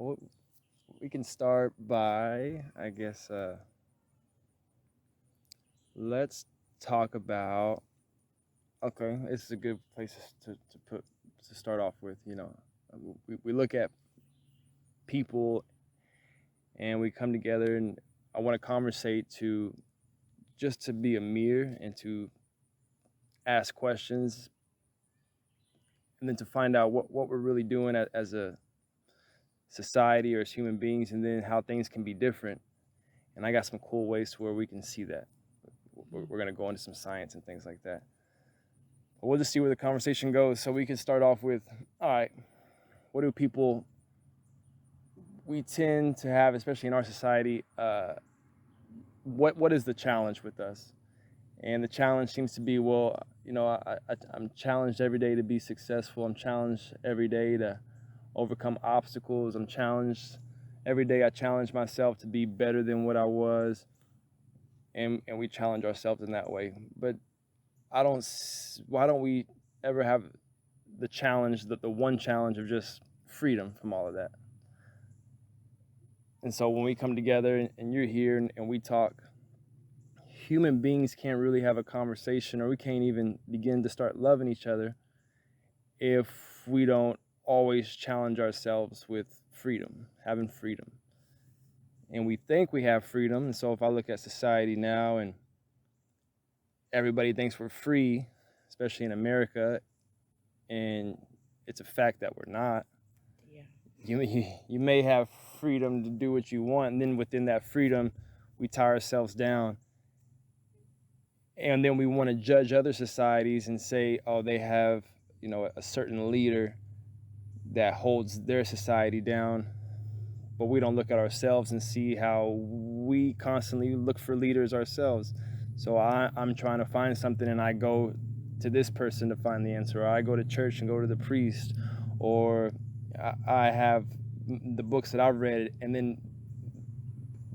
Well, we can start by, I guess, let's talk about. Okay, this is a good place to start off with. We look at people and we come together, and I want to conversate to just to be a mirror and to ask questions, and then to find out what we're really doing as a society or as human beings, and then how things can be different. And I got some cool ways to where we can see that. We're going to go into some science and things like that. But we'll just see where the conversation goes. So we can start off with, all right, what do people we tend to have, especially in our society? What is the challenge with us? And the challenge seems to be, well, I'm challenged every day to be successful. I'm challenged every day to overcome obstacles. I'm challenged every day. I challenge myself to be better than what I was, and we challenge ourselves in that way. But I don't. Why don't we ever have the challenge, the one challenge of just freedom from all of that? And so when we come together and you're here and we talk, human beings can't really have a conversation, or we can't even begin to start loving each other if we don't always challenge ourselves with freedom, having freedom. And we think we have freedom. And so if I look at society now and everybody thinks we're free, especially in America, and it's a fact that we're not. Yeah. You may have freedom to do what you want, and then within that freedom, we tie ourselves down, and then we want to judge other societies and say, oh, they have a certain leader that holds their society down, but we don't look at ourselves and see how we constantly look for leaders ourselves. So I'm trying to find something, and I go to this person to find the answer, or I go to church and go to the priest, or I have the books that I've read, and then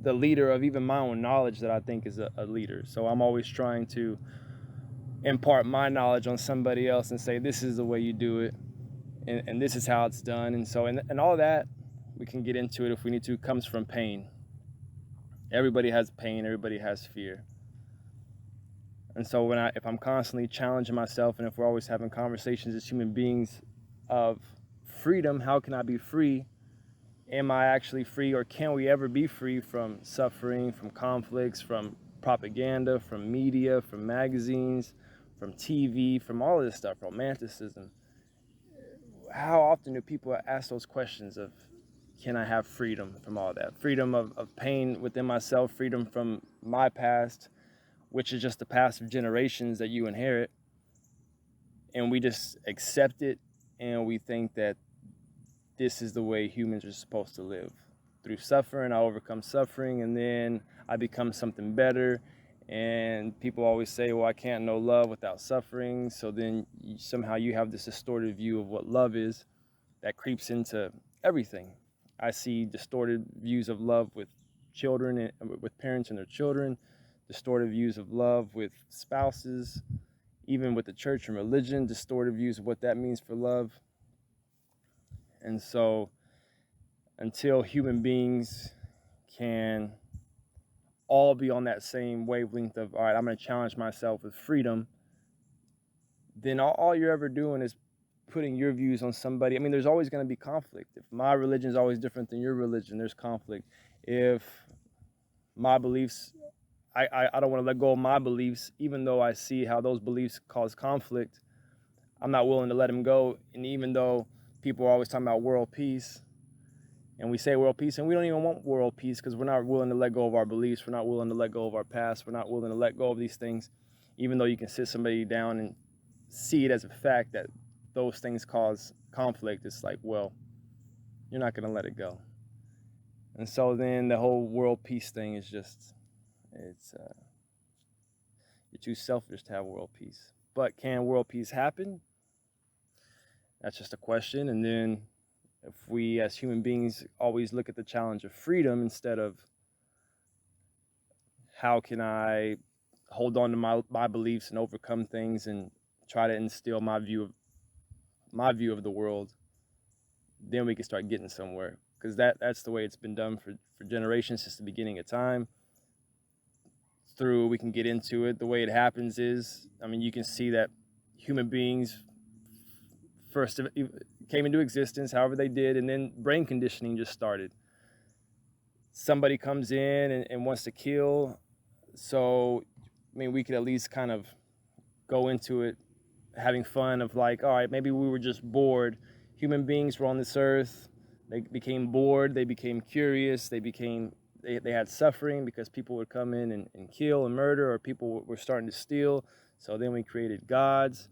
the leader of even my own knowledge that I think is a leader. So I'm always trying to impart my knowledge on somebody else and say, this is the way you do it, and this is how it's done. And so, and all that, we can get into it if we need to, comes from pain. Everybody has pain, everybody has fear. And so if I'm constantly challenging myself, and if we're always having conversations as human beings of freedom, how can I be free? Am I actually free, or can we ever be free from suffering, from conflicts, from propaganda, from media, from magazines, from TV, from all of this stuff, romanticism? How often do people ask those questions of, can I have freedom from all that? Freedom of pain within myself, freedom from my past, which is just the past of generations that you inherit. And we just accept it, and we think that this is the way humans are supposed to live. Through suffering, I overcome suffering, and then I become something better. And people always say, well, I can't know love without suffering. So then somehow you have this distorted view of what love is that creeps into everything. I see distorted views of love with children and with parents and their children, distorted views of love with spouses, even with the church and religion, distorted views of what that means for love. And so until human beings can all be on that same wavelength of, all right, I'm going to challenge myself with freedom, then all you're ever doing is putting your views on somebody. I mean, there's always going to be conflict. If my religion is always different than your religion, there's conflict. If my beliefs, I don't want to let go of my beliefs, even though I see how those beliefs cause conflict, I'm not willing to let them go. And even though people are always talking about world peace, and we say world peace, and we don't even want world peace because we're not willing to let go of our beliefs. We're not willing to let go of our past. We're not willing to let go of these things, even though you can sit somebody down and see it as a fact that those things cause conflict. It's like, well, you're not going to let it go. And so then the whole world peace thing is just, you're too selfish to have world peace. But can world peace happen? That's just a question. And then if we as human beings always look at the challenge of freedom instead of how can I hold on to my beliefs and overcome things and try to instill my view of the world, then we can start getting somewhere. because that's the way it's been done for generations since the beginning of time. We can get into it. The way it happens is, I mean, you can see that human beings first came into existence, however they did, and then brain conditioning just started. Somebody comes in and wants to kill, so I mean, we could at least kind of go into it having fun of like, all right, maybe we were just bored. Human beings were on this earth. They became bored. They became curious. They had suffering because people would come in and kill and murder, or people were starting to steal. So then we created gods.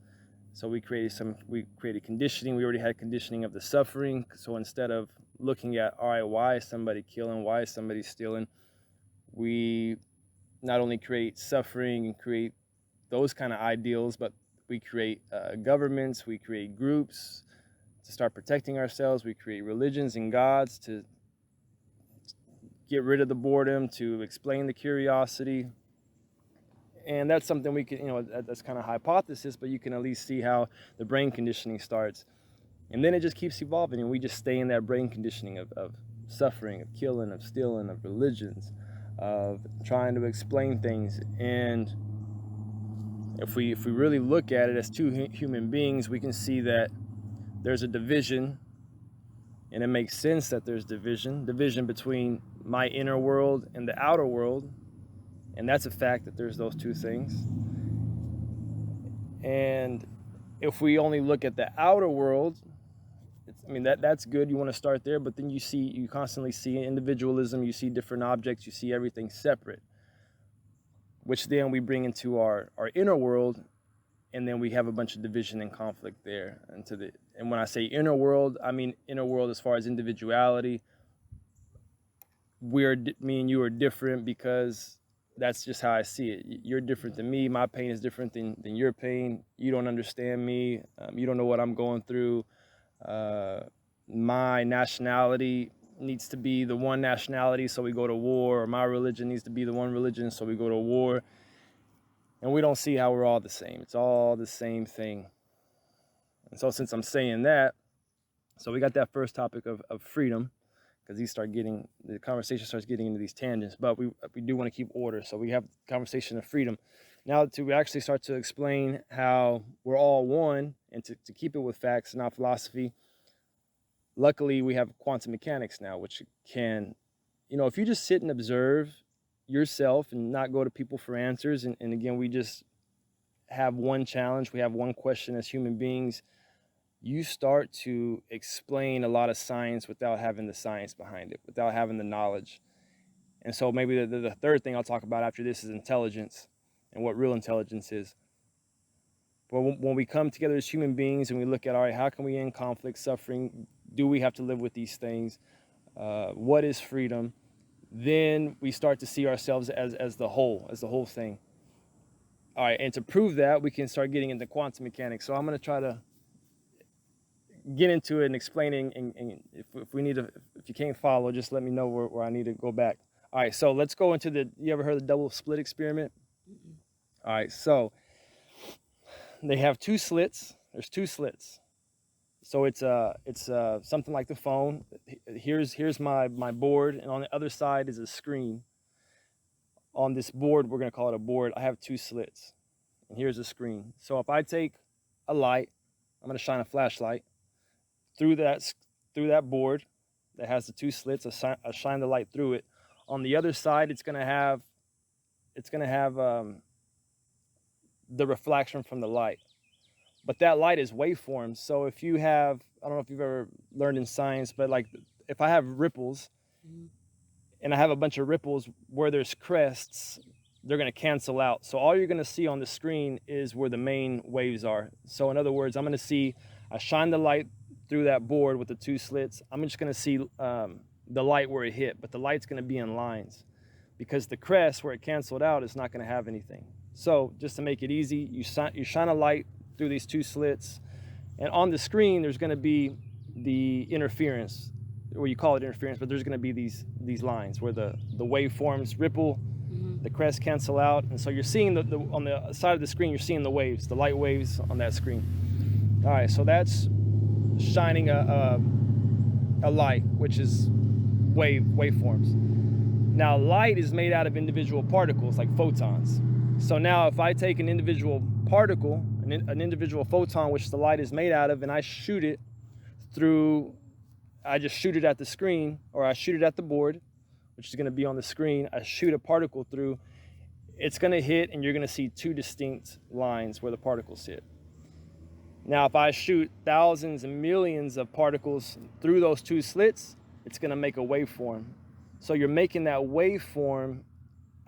So we created conditioning. We already had conditioning of the suffering. So instead of looking at, all right, why is somebody killing? Why is somebody stealing? We not only create suffering and create those kind of ideals, but we create governments, we create groups to start protecting ourselves. We create religions and gods to get rid of the boredom, to explain the curiosity. And that's something we can, that's kind of hypothesis, but you can at least see how the brain conditioning starts. And then it just keeps evolving, and we just stay in that brain conditioning of suffering, of killing, of stealing, of religions, of trying to explain things. And if we really look at it as two human beings, we can see that there's a division, and it makes sense that there's division between my inner world and the outer world. And that's a fact that there's those two things. And if we only look at the outer world, that's good. You want to start there, but then you constantly see individualism. You see different objects. You see everything separate, which then we bring into our inner world, and then we have a bunch of division and conflict there. And when I say inner world, I mean inner world as far as individuality. Me and you are different because that's just how I see it. You're different than me. My pain is different than your pain. You don't understand me. You don't know what I'm going through. My nationality needs to be the one nationality, so we go to war. Or my religion needs to be the one religion, so we go to war. And we don't see how we're all the same. It's all the same thing. And so since I'm saying that, so we got that first topic of freedom, because the conversation starts getting into these tangents, but we do want to keep order. So we have conversation of freedom. Now to actually start to explain how we're all one, and to keep it with facts, not philosophy. Luckily, we have quantum mechanics now, which can, if you just sit and observe yourself and not go to people for answers, and again, we just have one challenge, we have one question as human beings, you start to explain a lot of science without having the science behind it, without having the knowledge. And so maybe the third thing I'll talk about after this is intelligence, and what real intelligence is. But when we come together as human beings and we look at, all right, how can we end conflict, suffering? Do we have to live with these things? What is freedom? Then we start to see ourselves as the whole thing. All right, and to prove that, we can start getting into quantum mechanics. So I'm going to try to get into it and explaining, and if you can't follow, just let me know where I need to go back. All right, so let's go into you ever heard of the double slit experiment? All right, so they have two slits. There's two slits. So it's something like the phone. Here's my board, and on the other side is a screen. On this board, we're going to call it a board, I have two slits, and here's a screen. So if I take a light, I'm going to shine a flashlight through that board that has the two slits. I shine the light through it. On the other side, it's going to have the reflection from the light. But that light is waveforms. So if you have, I don't know if you've ever learned in science, but like if I have ripples, and I have a bunch of ripples where there's crests, they're going to cancel out. So all you're going to see on the screen is where the main waves are. So in other words, I'm going to see, I shine the light through that board with the two slits. I'm just going to see the light where it hit, but the light's going to be in lines, because the crest where it canceled out is not going to have anything. So just to make it easy, you shine a light through these two slits, and on the screen there's going to be the interference, or you call it interference, but there's going to be these lines where the waveforms ripple, the crests cancel out, and so you're seeing on the side of the screen, you're seeing the waves, the light waves on that screen. All right, so that's shining a light, which is waveforms. Now, light is made out of individual particles like photons. So now if I take an individual particle, an individual photon, which the light is made out of, and I shoot it through, I just shoot it at the screen, or I shoot it at the board, which is going to be on the screen. I shoot a particle through, it's going to hit, and you're going to see two distinct lines where the particles hit. Now, if I shoot thousands and millions of particles through those two slits, it's going to make a waveform. So you're making that waveform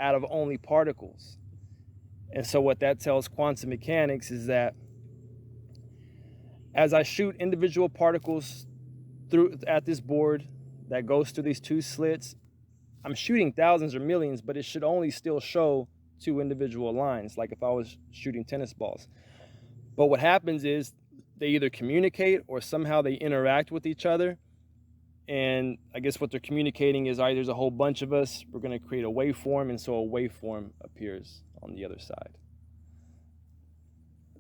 out of only particles. And so what that tells quantum mechanics is that as I shoot individual particles through at this board that goes through these two slits, I'm shooting thousands or millions, but it should only still show two individual lines, like if I was shooting tennis balls. But what happens is they either communicate or somehow they interact with each other. And I guess what they're communicating is, all right, there's a whole bunch of us, we're going to create a waveform, and so a waveform appears on the other side.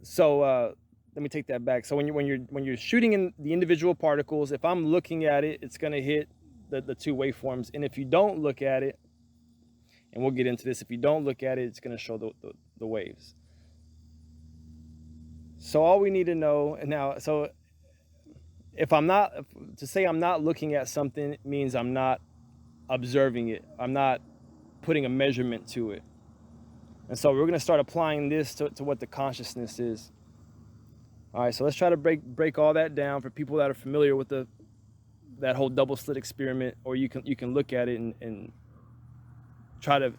So let me take that back. So when you're shooting in the individual particles, if I'm looking at it, it's going to hit the two waveforms. And if you don't look at it, and we'll get into this, if you don't look at it, it's going to show the waves. So all we need to know now, so if I'm not, to say I'm not looking at something means I'm not observing it. I'm not putting a measurement to it. And so we're going to start applying this to what the consciousness is. All right, so let's try to break all that down for people that are familiar with that whole double slit experiment, or you can look at it and try to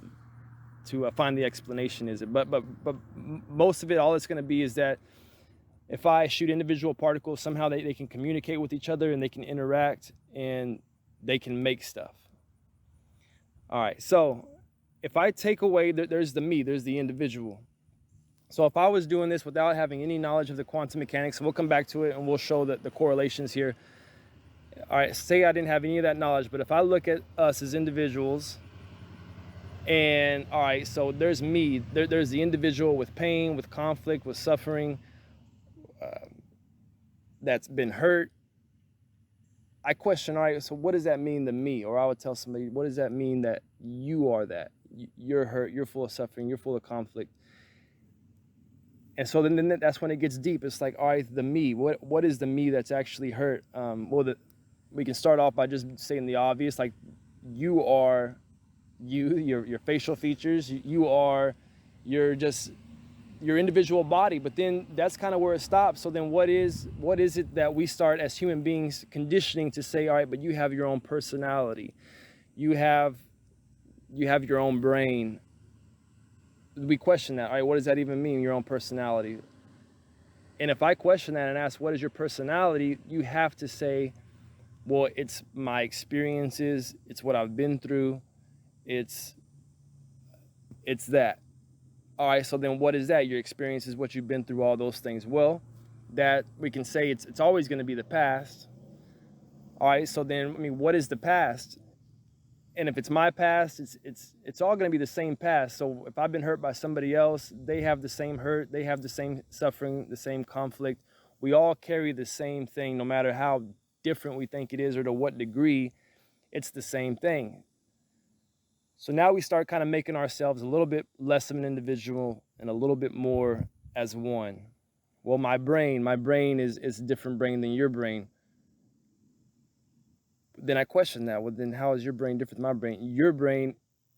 find the explanation. Is it? But most of it, all it's going to be is that if I shoot individual particles, somehow they can communicate with each other and they can interact and they can make stuff. All right, so if I take away, there's the me, there's the individual. So if I was doing this without having any knowledge of the quantum mechanics, we'll come back to it and we'll show the correlations here. All right, say I didn't have any of that knowledge, but if I look at us as individuals, and all right, so there's me, there's the individual with pain, with conflict, with suffering, that's been hurt. I question, all right, so what does that mean to me? Or I would tell somebody, what does that mean that you are that? You're hurt, you're full of suffering, you're full of conflict. And so then that's when it gets deep. It's like, all right, the me, what is the me that's actually hurt? We can start off by just saying the obvious, like you are your facial features, you're just your individual body. But then that's kind of where it stops. So then what is it that we start as human beings conditioning to say, all right, but you have your own personality, you have your own brain. We question that. All right, what does that even mean, your own personality? And if I question that and ask, what is your personality? You have to say, well, it's my experiences, it's what I've been through, it's that. All right, so then what is that? Your experiences, what you've been through, all those things. Well, that we can say it's always going to be the past. All right, so then, I mean, what is the past? And if it's my past, it's all going to be the same past. So if I've been hurt by somebody else, they have the same hurt, they have the same suffering, the same conflict. We all carry the same thing, no matter how different we think it is or to what degree, it's the same thing. So now we start kind of making ourselves a little bit less of an individual and a little bit more as one. Well, my brain is a different brain than your brain. Then I question that. Well, then how is your brain different than my brain? Your brain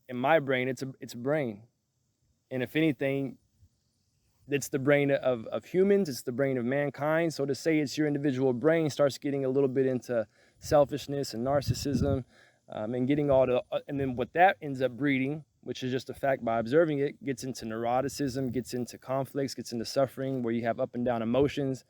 and my brain, it's a brain. And if anything, it's the brain of humans, it's the brain of mankind. So to say it's your individual brain starts getting a little bit into selfishness and narcissism, and getting and then what that ends up breeding, which is just a fact by observing it, gets into neuroticism, gets into conflicts, gets into suffering, where you have up and down emotions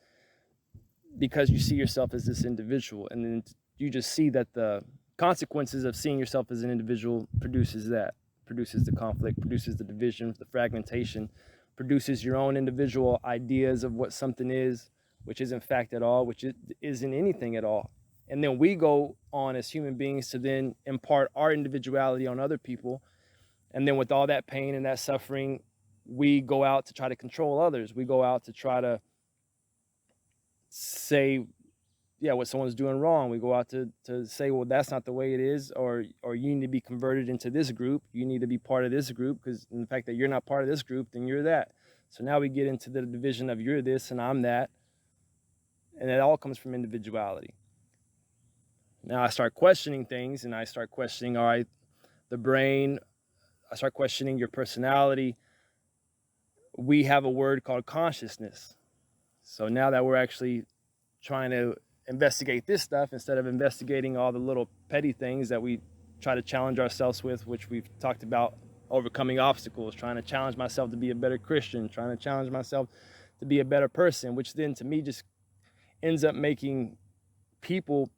because you see yourself as this individual. And then you just see that the consequences of seeing yourself as an individual produces the conflict, produces the division, the fragmentation, produces your own individual ideas of what something is, which isn't fact at all, which isn't anything at all. And then we go on as human beings to then impart our individuality on other people. And then with all that pain and that suffering, we go out to try to control others. We go out to try to say what someone's doing wrong. We go out to say, well, that's not the way it is, or you need to be converted into this group. You need to be part of this group, because in the fact that you're not part of this group, then you're that. So now we get into the division of you're this and I'm that, and it all comes from individuality. Now I start questioning things, and I start questioning, all right, the brain. I start questioning your personality. We have a word called consciousness. So now that we're actually trying to investigate this stuff instead of investigating all the little petty things that we try to challenge ourselves with, which we've talked about, overcoming obstacles, trying to challenge myself to be a better Christian, trying to challenge myself to be a better person, which then to me just ends up making people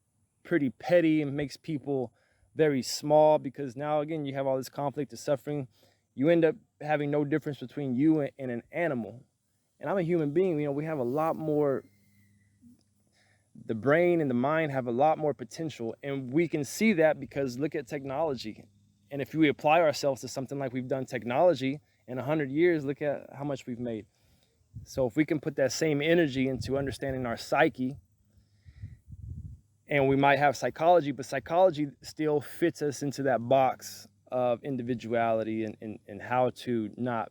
pretty petty and makes people very small, because now again you have all this conflict and suffering. You end up having no difference between you and an animal. And I'm a human being. We have a lot more, the brain and the mind have a lot more potential, and we can see that because look at technology. And if we apply ourselves to something like we've done technology in 100 years, look at how much we've made. So if we can put that same energy into understanding our psyche, and we might have psychology, but psychology still fits us into that box of individuality and how to not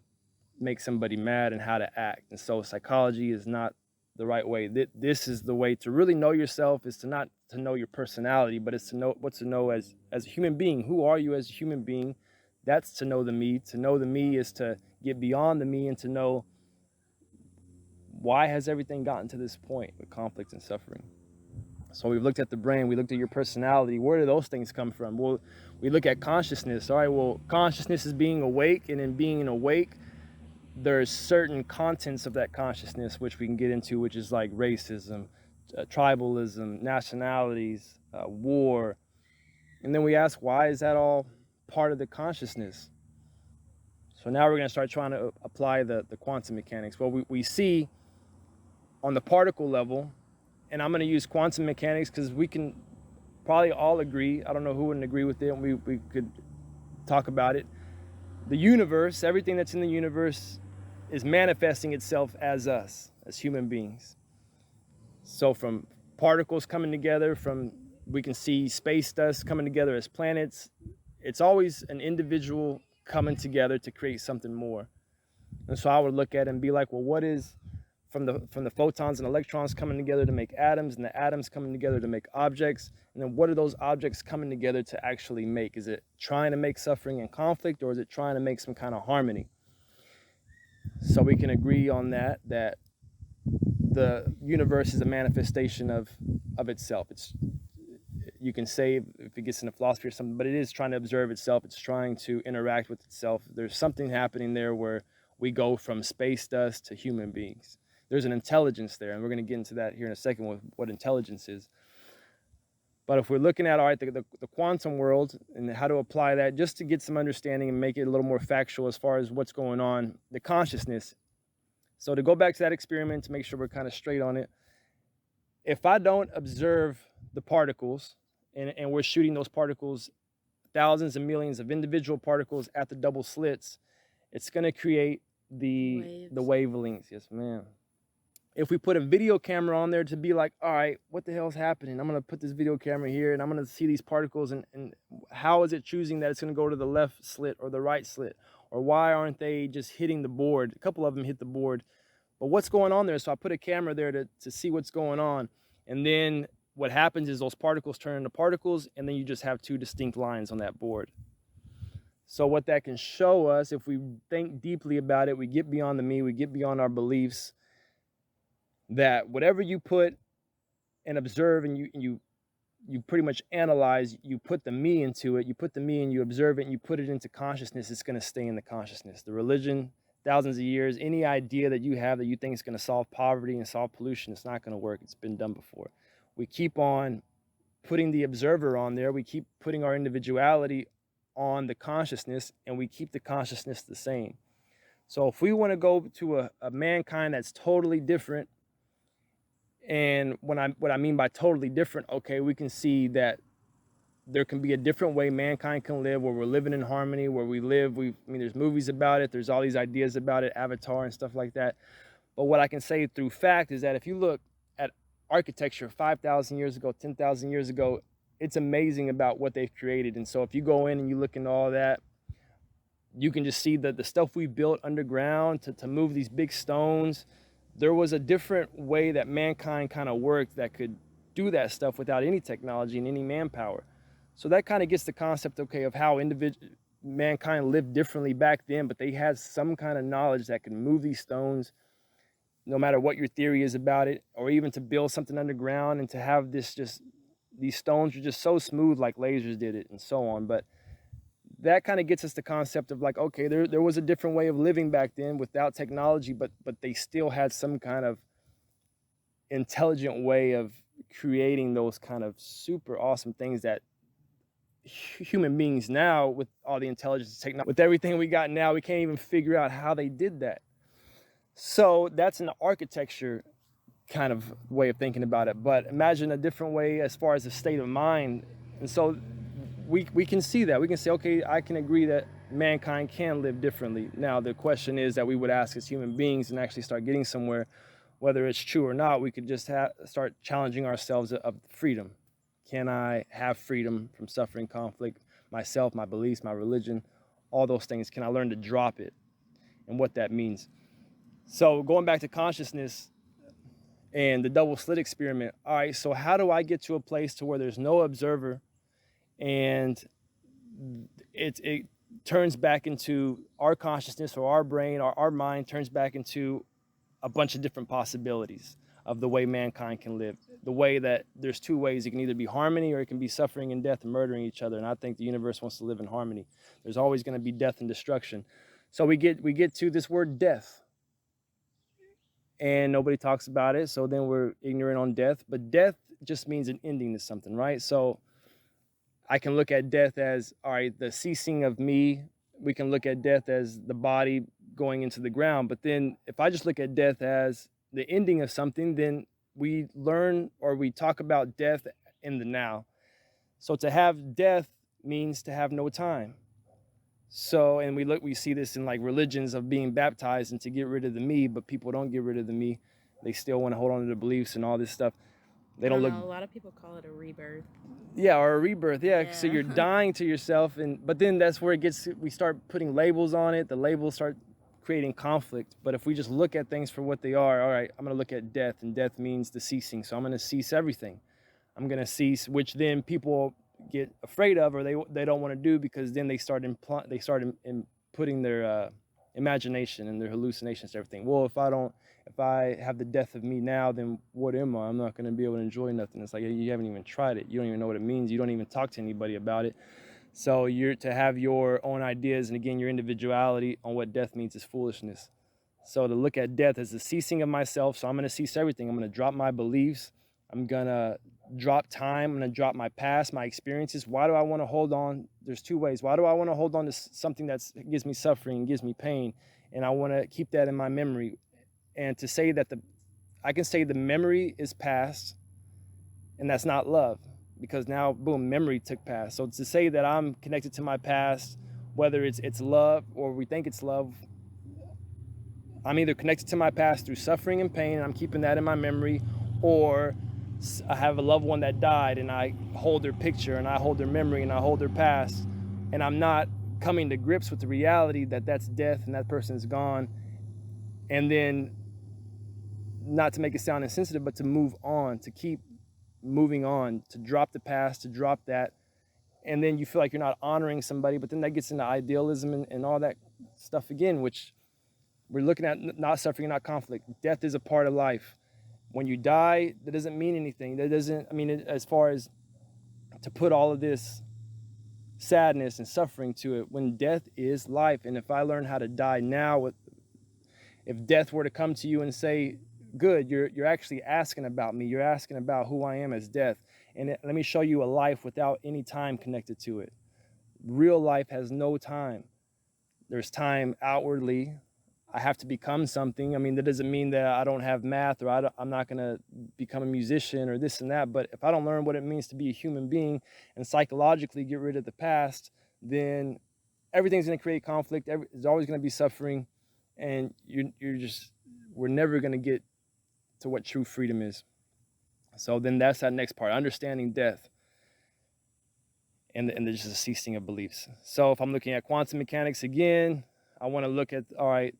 make somebody mad and how to act. And so psychology is not the right way. This is the way to really know yourself, is to not to know your personality, but it's to know what to know as a human being. Who are you as a human being? That's to know the me. To know the me is to get beyond the me and to know why has everything gotten to this point with conflict and suffering. So we've looked at the brain, we looked at your personality. Where do those things come from? Well, we look at consciousness. All right, well, consciousness is being awake, and in being awake, there's certain contents of that consciousness which we can get into, which is like racism, tribalism, nationalities, war. And then we ask, why is that all part of the consciousness? So now we're going to start trying to apply the quantum mechanics. Well, we see on the particle level, and I'm going to use quantum mechanics because we can probably all agree. I don't know who wouldn't agree with it, and we could talk about it. The universe, everything that's in the universe is manifesting itself as us, as human beings. So from particles coming together, we can see space dust coming together as planets. It's always an individual coming together to create something more. And so I would look at it and be like, well, what is from the photons and electrons coming together to make atoms, and the atoms coming together to make objects, and then what are those objects coming together to actually make? Is it trying to make suffering and conflict, or is it trying to make some kind of harmony? So we can agree on that the universe is a manifestation of itself. You can say if it gets into philosophy or something, but it is trying to observe itself. It's trying to interact with itself. There's something happening there where we go from space dust to human beings. There's an intelligence there, and we're going to get into that here in a second with what intelligence is. But if we're looking at, all right, the quantum world and how to apply that, just to get some understanding and make it a little more factual as far as what's going on, the consciousness. So to go back to that experiment, to make sure we're kind of straight on it, if I don't observe the particles, and we're shooting those particles, thousands and millions of individual particles at the double slits, it's going to create the wavelengths. Yes, ma'am. If we put a video camera on there to be like, all right, what the hell is happening? I'm going to put this video camera here, and I'm going to see these particles, and how is it choosing that it's going to go to the left slit or the right slit? Or why aren't they just hitting the board? A couple of them hit the board. But what's going on there? So I put a camera there to see what's going on. And then what happens is those particles turn into particles, and then you just have two distinct lines on that board. So what that can show us, if we think deeply about it, we get beyond the me, we get beyond our beliefs, that whatever you put and observe and you pretty much analyze, you put the me into it, you put the me and you observe it and you put it into consciousness, it's going to stay in the consciousness. The religion, thousands of years, any idea that you have that you think is going to solve poverty and solve pollution, it's not going to work. It's been done before. We keep on putting the observer on there. We keep putting our individuality on the consciousness, and we keep the consciousness the same. So if we want to go to a mankind that's totally different, and what I mean by totally different, okay, we can see that there can be a different way mankind can live, where we're living in harmony, where we live. There's movies about it. There's all these ideas about it, Avatar and stuff like that. But what I can say through fact is that if you look at architecture 5,000 years ago, 10,000 years ago. It's amazing about what they've created. And so if you go in and you look into all that, you can just see that the stuff we built underground to move these big stones, there was a different way that mankind kind of worked that could do that stuff without any technology and any manpower. So that kind of gets the concept, okay, of how mankind lived differently back then, but they had some kind of knowledge that could move these stones, no matter what your theory is about it, or even to build something underground and to have this just, these stones are just so smooth like lasers did it and so on. But that kind of gets us the concept of like, okay, there was a different way of living back then without technology, but they still had some kind of intelligent way of creating those kind of super awesome things that human beings now, with all the intelligence and technology, with everything we got now, we can't even figure out how they did that. So that's an architecture kind of way of thinking about it. But imagine a different way as far as the state of mind. And so we can see that. We can say, okay, I can agree that mankind can live differently. Now, the question is that we would ask as human beings and actually start getting somewhere, whether it's true or not, we could just start challenging ourselves of freedom. Can I have freedom from suffering, conflict, myself, my beliefs, my religion, all those things? Can I learn to drop it and what that means? So going back to consciousness and the double slit experiment, all right, so how do I get to a place to where there's no observer and it turns back into our consciousness, or our brain, or our mind turns back into a bunch of different possibilities of the way mankind can live, the way that there's two ways. It can either be harmony, or it can be suffering and death and murdering each other. And I think the universe wants to live in harmony. There's always going to be death and destruction. So we get to this word death, and nobody talks about it. So then we're ignorant on death, but death just means an ending to something, right? So I can look at death as, all right, the ceasing of me. We can look at death as the body going into the ground. But then if I just look at death as the ending of something, then we learn, or we talk about death in the now. So to have death means to have no time. So, and we see this in like religions of being baptized and to get rid of the me, but people don't get rid of the me. They still want to hold on to the beliefs and all this stuff. They don't look. A lot of people call it a rebirth. Yeah, or a rebirth. Yeah. So Yeah. you're dying to yourself, but then that's where we start putting labels on it. The labels start creating conflict. But if we just look at things for what they are, all right, I'm going to look at death, and death means the ceasing. So I'm going to cease everything. I'm going to cease, which then people get afraid of, or they don't want to do, because then they start putting their imagination and their hallucinations to everything. Well, if I have the death of me now, then what am I? I'm not going to be able to enjoy nothing. It's like, you haven't even tried it. You don't even know what it means. You don't even talk to anybody about it. So you're to have your own ideas, and again, your individuality on what death means is foolishness. So to look at death as the ceasing of myself, so I'm going to cease everything. I'm going to drop my beliefs. I'm going to drop time. I'm going to drop my past, my experiences. Why do I want to hold on? There's two ways. Why do I want to hold on to something that gives me suffering, gives me pain? And I want to keep that in my memory. And to say that I can say the memory is past, and that's not love, because now, boom, memory took past. So to say that I'm connected to my past, whether it's love or we think it's love, I'm either connected to my past through suffering and pain, and I'm keeping that in my memory, or I have a loved one that died, and I hold their picture, and I hold their memory, and I hold their past, and I'm not coming to grips with the reality that that's death and that person is gone. And then, not to make it sound insensitive, but to move on, to keep moving on, to drop the past, to drop that. And then you feel like you're not honoring somebody, but then that gets into idealism and all that stuff again, which we're looking at not suffering, not conflict. Death is a part of life. When you die, that doesn't mean anything. That doesn't, as far as to put all of this sadness and suffering to it, when death is life. And if I learn how to die now, if death were to come to you and say, good, you're actually asking about me. You're asking about who I am as death. And let me show you a life without any time connected to it. Real life has no time. There's time outwardly. I have to become something. That doesn't mean that I don't have math, or I'm not going to become a musician or this and that. But if I don't learn what it means to be a human being and psychologically get rid of the past, then everything's going to create conflict. There's always going to be suffering. And we're never going to get to what true freedom is. So then that's that next part, understanding death and just the ceasing of beliefs. So if I'm looking at quantum mechanics again, I want to look at, all right,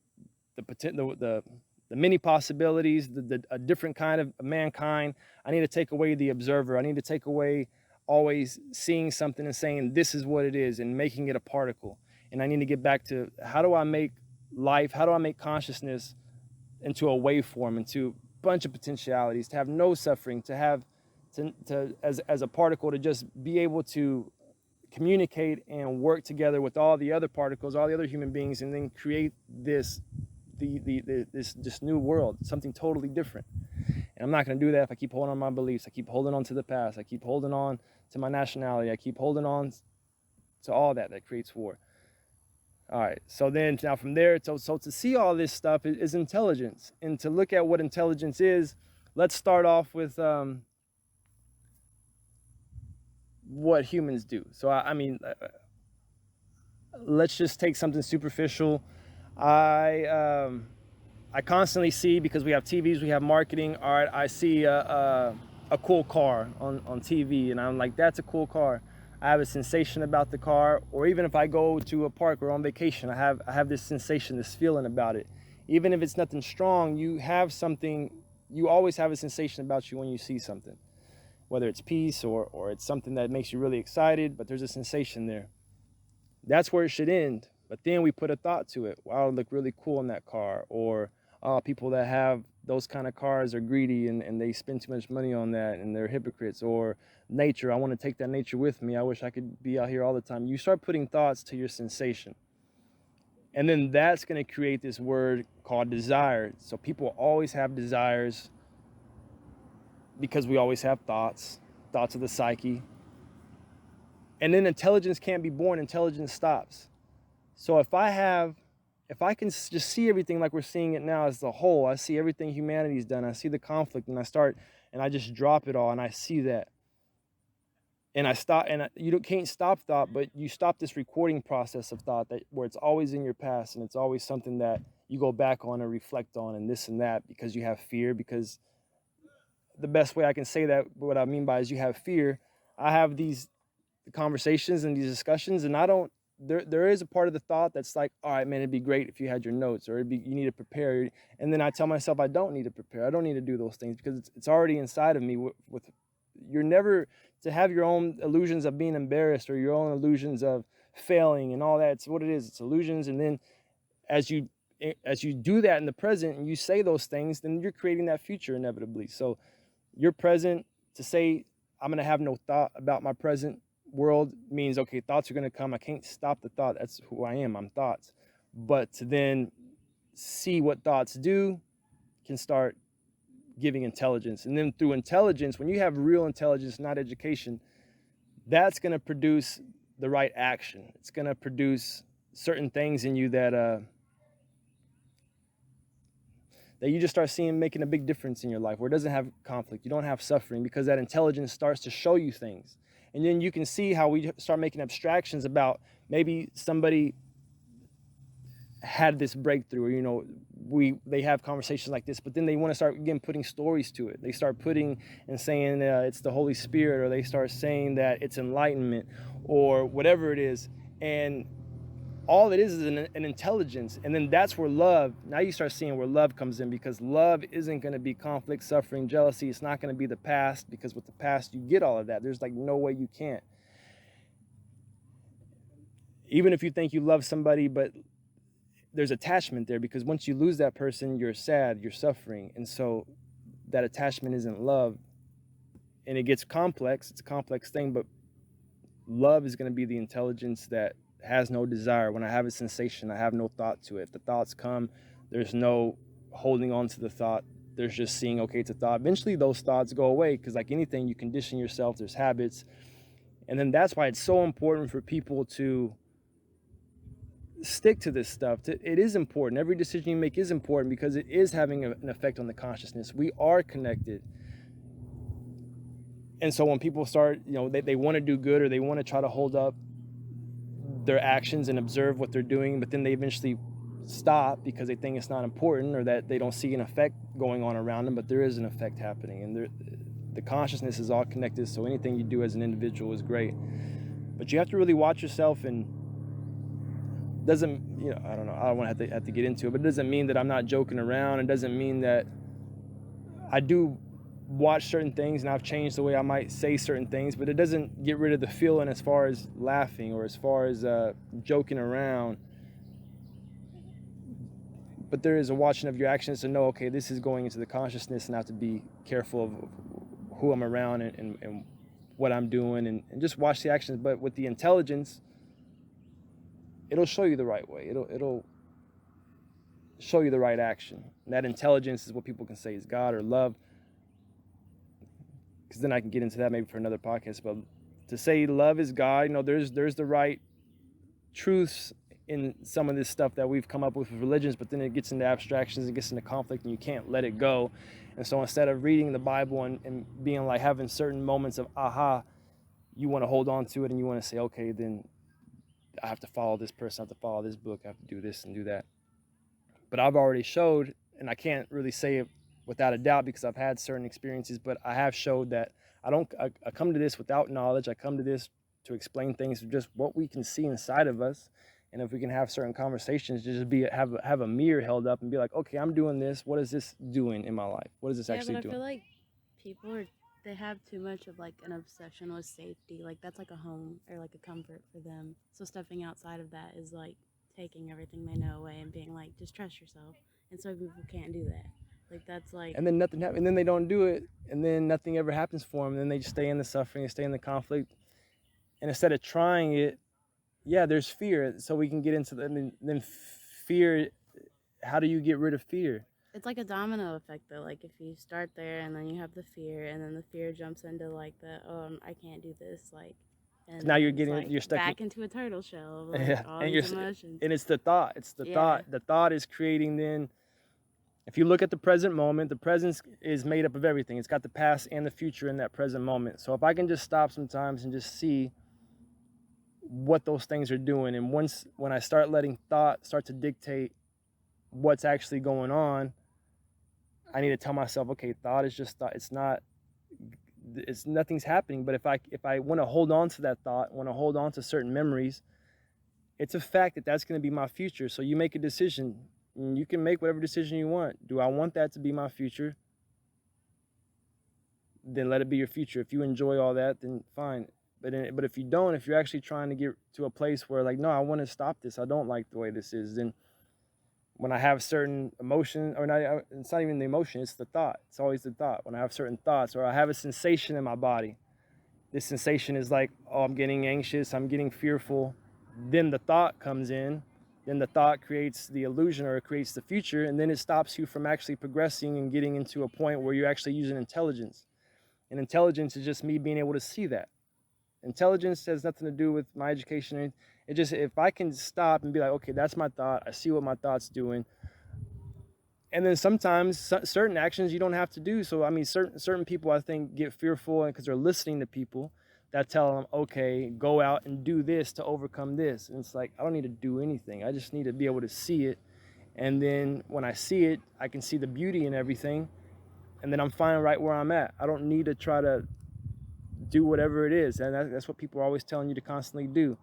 the many possibilities, a different kind of mankind. I need to take away the observer. I need to take away always seeing something and saying this is what it is and making it a particle. And I need to get back to, how do I make life, how do I make consciousness into a waveform, into a bunch of potentialities, to have no suffering, to have to as a particle, to just be able to communicate and work together with all the other particles, all the other human beings, and then create this new world, something totally different. And I'm not going to do that if I keep holding on to my beliefs. I keep holding on to the past. I keep holding on to my nationality. I keep holding on to all that creates war. All right. So then now from there, so to see all this stuff is intelligence, and to look at what intelligence is, let's start off with what humans do. So I mean, let's just take something superficial. I I constantly see, because we have TVs, we have marketing. All right, I see a cool car on TV, and I'm like, that's a cool car. I have a sensation about the car. Or even if I go to a park or on vacation, I have this sensation, this feeling about it. Even if it's nothing strong, you have something. You always have a sensation about you when you see something, whether it's peace or it's something that makes you really excited. But there's a sensation there. That's where it should end. But then we put a thought to it. Wow, it look really cool in that car. Or people that have those kind of cars are greedy and they spend too much money on that and they're hypocrites. Or nature, I want to take that nature with me. I wish I could be out here all the time. You start putting thoughts to your sensation. And then that's going to create this word called desire. So people always have desires because we always have thoughts of the psyche. And then intelligence can't be born, intelligence stops. So if I can just see everything like we're seeing it now as the whole, I see everything humanity's done, I see the conflict, and I just drop it all, and I see that. And I stop, and you can't stop thought, but you stop this recording process of thought where it's always in your past, and it's always something that you go back on and reflect on and this and that, because you have fear. Because the best way I can say that, what I mean by is you have fear. I have these conversations and these discussions, and I don't, there is a part of the thought that's like, all right, man, it'd be great if you had your notes, or you need to prepare. And then I tell myself I don't need to prepare. I don't need to do those things, because it's already inside of me. You're never to have your own illusions of being embarrassed, or your own illusions of failing and all that. It's what it is. It's illusions. And then as you do that in the present and you say those things, then you're creating that future inevitably. So your present, to say I'm going to have no thought about my present world, means, okay, thoughts are going to come. I can't stop the thought. That's who I am. I'm thoughts. But to then see what thoughts do can start giving intelligence. And then through intelligence, when you have real intelligence, not education, that's going to produce the right action. It's going to produce certain things in you that you just start seeing making a big difference in your life, where it doesn't have conflict. You don't have suffering, because that intelligence starts to show you things. And then you can see how we start making abstractions about, maybe somebody had this breakthrough, or they have conversations like this, but then they want to start again putting stories to it. They start putting and saying it's the Holy Spirit, or they start saying that it's enlightenment, or whatever it is. And all it is an intelligence. And then that's where love, now you start seeing where love comes in, because love isn't going to be conflict, suffering, jealousy. It's not going to be the past, because with the past you get all of that. There's like no way you can't. Even if you think you love somebody, but there's attachment there, because once you lose that person, you're sad, you're suffering. And so that attachment isn't love. And it gets complex. It's a complex thing, but love is going to be the intelligence that has no desire. When I have a sensation, I have no thought to it. If the thoughts come, there's no holding on to the thought. There's just seeing, okay, it's a thought. Eventually those thoughts go away, because like anything, you condition yourself. There's habits. And then that's why it's so important for people to stick to this stuff. It is important. Every decision you make is important, because it is having an effect on the consciousness. We are connected. And so when people start, they want to do good, or they want to try to hold up their actions and observe what they're doing, but then they eventually stop because they think it's not important, or that they don't see an effect going on around them. But there is an effect happening, and the consciousness is all connected, so anything you do as an individual is great. But you have to really watch yourself, and doesn't, I don't know, I don't want to have to get into it, but it doesn't mean that I'm not joking around. It doesn't mean that I do watch certain things and I've changed the way I might say certain things, but it doesn't get rid of the feeling as far as laughing or as far as joking around. But there is a watching of your actions to know, okay, this is going into the consciousness, and I have to be careful of who I'm around and what I'm doing, and just watch the actions. But with the intelligence, it'll show you the right way. It'll show you the right action. And that intelligence is what people can say is God or love. Because then I can get into that maybe for another podcast. But to say love is God, there's the right truths in some of this stuff that we've come up with religions, but then it gets into abstractions, it gets into conflict, and you can't let it go. And so instead of reading the Bible and being like having certain moments of aha, you want to hold on to it, and you want to say, okay, then I have to follow this person, I have to follow this book, I have to do this and do that. But I've already showed, and I can't really say it without a doubt because I've had certain experiences, but I have showed that I come to this without knowledge. I come to this to explain things, just what we can see inside of us. And if we can have certain conversations, just have a mirror held up and be like, okay, I'm doing this. What is this doing in my life? What is this actually doing? But I feel like people they have too much of like an obsession with safety. Like that's like a home or like a comfort for them. So stepping outside of that is like taking everything they know away and being like, just trust yourself. And so people can't do that. Like that's like. And then nothing happens. And then they don't do it. And then nothing ever happens for them. And then they just stay in the suffering and stay in the conflict. And instead of trying it, yeah, there's fear. So we can get into then fear. How do you get rid of fear? It's like a domino effect though. Like if you start there and then you have the fear, and then the fear jumps into like I can't do this. Like, and now you're stuck back into a turtle shell. Like, yeah, all and these emotions. And it's the thought. It's the thought. The thought is creating then. If you look at the present moment, the present is made up of everything. It's got the past and the future in that present moment. So if I can just stop sometimes and just see what those things are doing, and when I start letting thought start to dictate what's actually going on, I need to tell myself, okay, thought is just thought. It's nothing's happening. But if I want to hold on to that thought, want to hold on to certain memories, it's a fact that that's going to be my future. So you make a decision. You can make whatever decision you want. Do I want that to be my future? Then let it be your future. If you enjoy all that, then fine. But if you don't, if you're actually trying to get to a place where like, no, I want to stop this, I don't like the way this is, then when I have certain emotion, or not, it's not even the emotion, it's the thought. It's always the thought. When I have certain thoughts, or I have a sensation in my body, this sensation is like, oh, I'm getting anxious, I'm getting fearful. Then the thought comes in. Then the thought creates the illusion, or it creates the future, and then it stops you from actually progressing and getting into a point where you're actually using intelligence. And intelligence is just me being able to see that. Intelligence has nothing to do with my education. It just, if I can stop and be like, okay, that's my thought. I see what my thought's doing. And then sometimes certain actions you don't have to do. So, I mean, certain people, I think, get fearful because they're listening to people that tell them, okay, go out and do this to overcome this. And it's like, I don't need to do anything. I just need to be able to see it. And then when I see it, I can see the beauty in everything. And then I'm fine right where I'm at. I don't need to try to do whatever it is. And that's what people are always telling you to constantly do.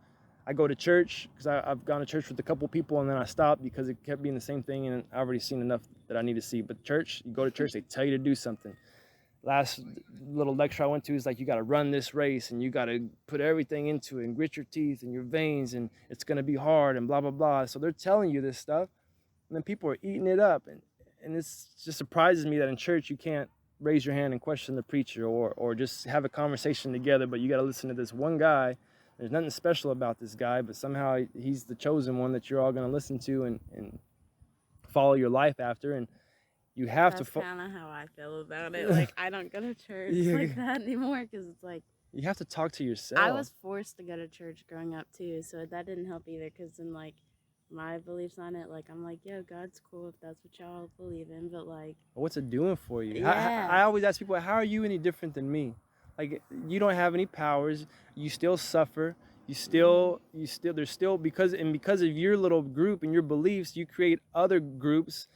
I go to church because I've gone to church with a couple people, and then I stopped because it kept being the same thing, and I've already seen enough that I need to see. But church, you go to church, they tell you to do something. Last little lecture I went to is like, you got to run this race, and you got to put everything into it and grit your teeth and your veins, and it's going to be hard and blah, blah, blah. So they're telling you this stuff, and then people are eating it up. And it just surprises me that in church you can't raise your hand and question the preacher, or just have a conversation together, but you got to listen to this one guy. There's nothing special about this guy, but somehow he's the chosen one that you're all going to listen to and follow your life after. And you have That's to. That's kind of how I feel about it. Like, I don't go to church like that anymore because it's like. You have to talk to yourself. I was forced to go to church growing up too, so that didn't help either because then, like, my beliefs on it, like, I'm like, yo, God's cool if that's what y'all believe in, but like. What's it doing for you? Yeah. I always ask people, how are you any different than me? Like, you don't have any powers. You still suffer. There's still, because of your little group and your beliefs, you create other groups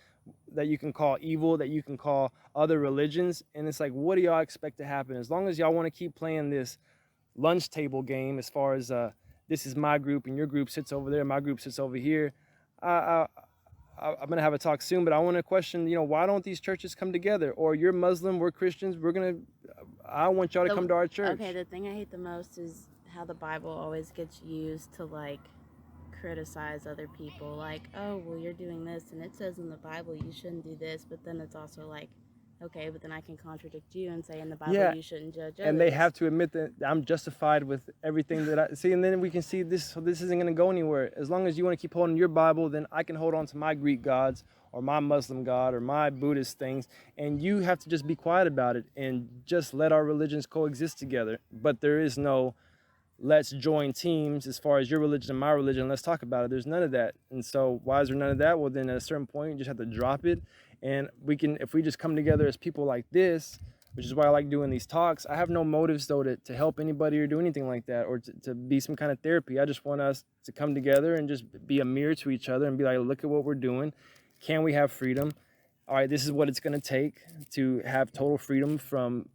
that you can call evil, that you can call other religions. And it's like, what do y'all expect to happen? As long as y'all want to keep playing this lunch table game, as far as this is my group and your group sits over there, my group sits over here. I, I'm gonna have a talk soon, but I want to question, why don't these churches come together? Or you're Muslim, we're Christians, I want y'all to come The to our okay, church. the thing I hate the most is how the Bible always gets used to like criticize other people. Like, oh, well, you're doing this, and it says in the Bible you shouldn't do this, but then it's also like, okay, but then I can contradict you and say in the Bible Yeah, you shouldn't judge and they others. have to admit that I'm justified with everything that I see, and then we can see this. So this isn't going to go anywhere. As long as you want to keep holding your Bible, then I can hold on to my Greek gods or my Muslim god or my Buddhist things, and you have to just be quiet about it and just let our religions coexist together. But there is no let's join teams as far as your religion and my religion. Let's talk about it. There's none of that. And so why is there none of that? Well, then at a certain point, you just have to drop it. And we can, if we just come together as people like this, which is why I like doing these talks. I have no motives though to help anybody or do anything like that, or to be some kind of therapy. I just want us to come together and just be a mirror to each other and be like, look at what we're doing. Can we have freedom? All right, this is what it's going to take to have total freedom from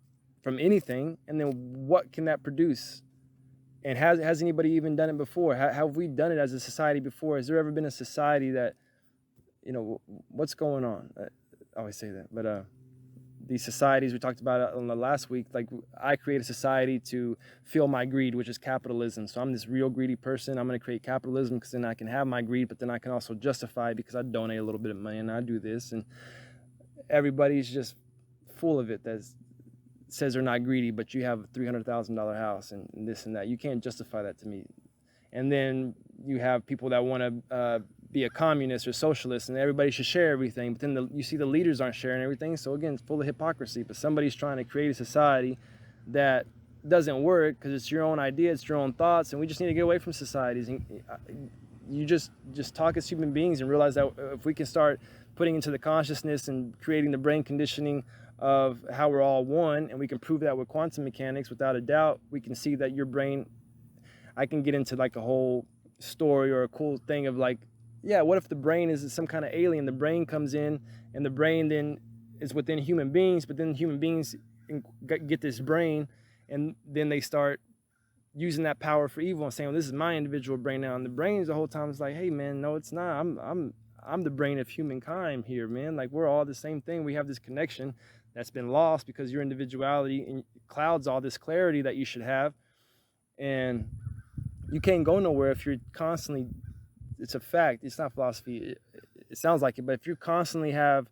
anything. And then what can that produce? And has anybody even done it before? Have we done it as a society before? Has there ever been a society that, what's going on? I always say that, but these societies we talked about on the last week, like I create a society to feel my greed, which is capitalism. So I'm this real greedy person. I'm going to create capitalism because then I can have my greed, but then I can also justify it because I donate a little bit of money and I do this, and everybody's just full of it. That says they're not greedy, but you have a $300,000 house and this and that. You can't justify that to me. And then you have people that want to be a communist or socialist, and everybody should share everything. But then you see the leaders aren't sharing everything. So again, it's full of hypocrisy. But somebody's trying to create a society that doesn't work because it's your own idea, it's your own thoughts, and we just need to get away from societies. And you just talk as human beings and realize that if we can start putting into the consciousness and creating the brain conditioning of how we're all one, and we can prove that with quantum mechanics without a doubt, we can see that your brain, I can get into like a whole story or a cool thing of like, yeah, what if the brain is some kind of alien? The brain comes in and the brain then is within human beings, but then human beings get this brain and then they start using that power for evil and saying, well, this is my individual brain now. And the brain's the whole time is like, hey man, no, it's not. I'm the brain of humankind here, man. Like we're all the same thing. We have this connection that's been lost because your individuality clouds all this clarity that you should have. And you can't go nowhere if you're constantly, it's a fact, it's not philosophy, it sounds like it, but if you constantly have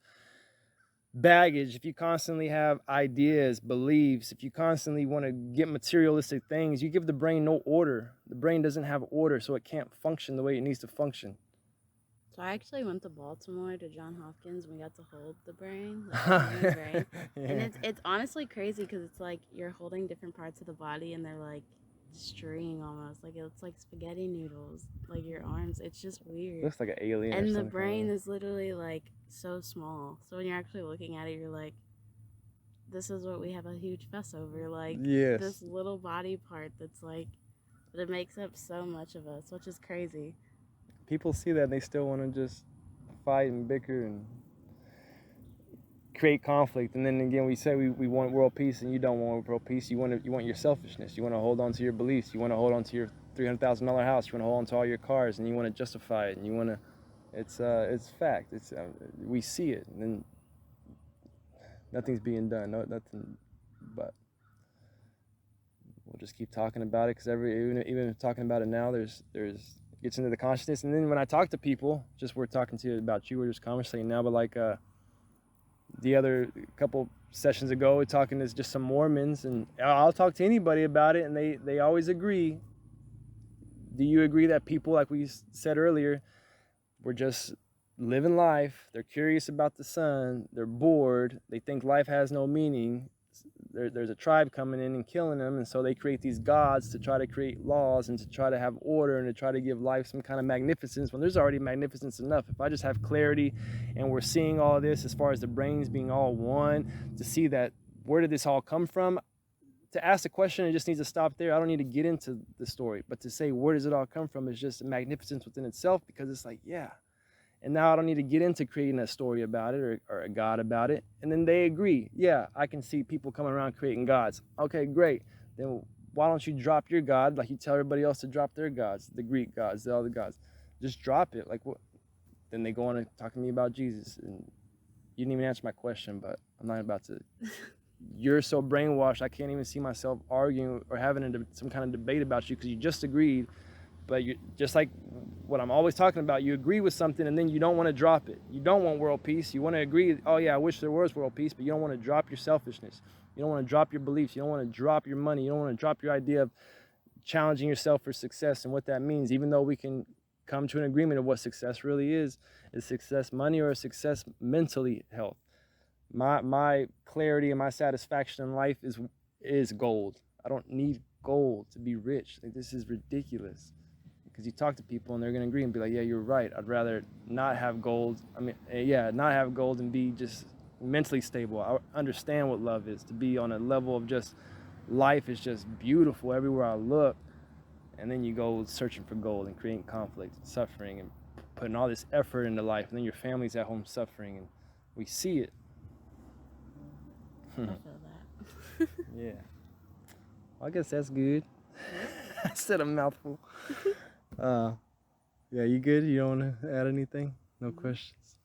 baggage, if you constantly have ideas, beliefs, if you constantly want to get materialistic things, you give the brain no order. The brain doesn't have order, so it can't function the way it needs to function. So I actually went to Baltimore to John Hopkins and we got to hold the brain, like the human brain. And Yeah. it's honestly crazy because it's like you're holding different parts of the body and they're like string almost. Like it's like spaghetti noodles, like your arms. It's just weird. Looks like an alien or And the something kind brain of. is literally like so small. So when you're actually looking at it, you're like, this is what we have a huge fuss over. Like this Yes. little body part that's like, but it makes up so much of us, which is crazy. People see that and they still want to just fight and bicker and create conflict. And then again, we say we want world peace, and you don't want world peace. You want your selfishness. You want to hold on to your beliefs. You want to hold on to your $300,000 house. You want to hold on to all your cars, and you want to justify it. And you want to. It's fact. It's we see it, and then nothing's being done. No, nothing. But we'll just keep talking about it because even talking about it now, there's gets into the consciousness. And then when I talk to people, just we're talking to you about you, we're just conversating now, but like the other couple sessions ago, we're talking to just some Mormons, and I'll talk to anybody about it, and they always agree. Do you agree that people, like we said earlier, we're just living life? They're curious about the sun. They're bored. They think life has no meaning. There's a tribe coming in and killing them, and so they create these gods to try to create laws and to try to have order and to try to give life some kind of magnificence when there's already magnificence enough. If I just have clarity and we're seeing all this as far as the brains being all one, to see that where did this all come from, to ask the question, it just needs to stop there. I don't need to get into the story, but to say where does it all come from is just a magnificence within itself, because it's like, yeah, And now I don't need to get into creating a story about it or a God about it. And then they agree. Yeah, I can see people coming around creating gods. Okay, great. Then why don't you drop your God like you tell everybody else to drop their gods, the Greek gods, the other gods? Just drop it. Like what? Then they go on and talk to me about Jesus. And you didn't even answer my question, but I'm not about to. You're so brainwashed, I can't even see myself arguing or having some kind of debate about you because you just agreed. But you just like what I'm always talking about, you agree with something and then you don't want to drop it. You don't want world peace. You want to agree, oh yeah, I wish there was world peace, but you don't want to drop your selfishness. You don't want to drop your beliefs. You don't want to drop your money. You don't want to drop your idea of challenging yourself for success and what that means, even though we can come to an agreement of what success really is. Is success money or success mentally health? My clarity and my satisfaction in life is gold. I don't need gold to be rich. Like, this is ridiculous. Because you talk to people and they're gonna agree and be like, yeah, you're right. I'd rather not have gold. I mean, yeah, not have gold and be just mentally stable. I understand what love is, to be on a level of just life is just beautiful everywhere I look. And then you go searching for gold and creating conflict and suffering and putting all this effort into life, and then your family's at home suffering, and we see it. I feel that. Yeah. Well, I guess that's good. I said a mouthful. Yeah, you good? You don't want to add anything? No questions?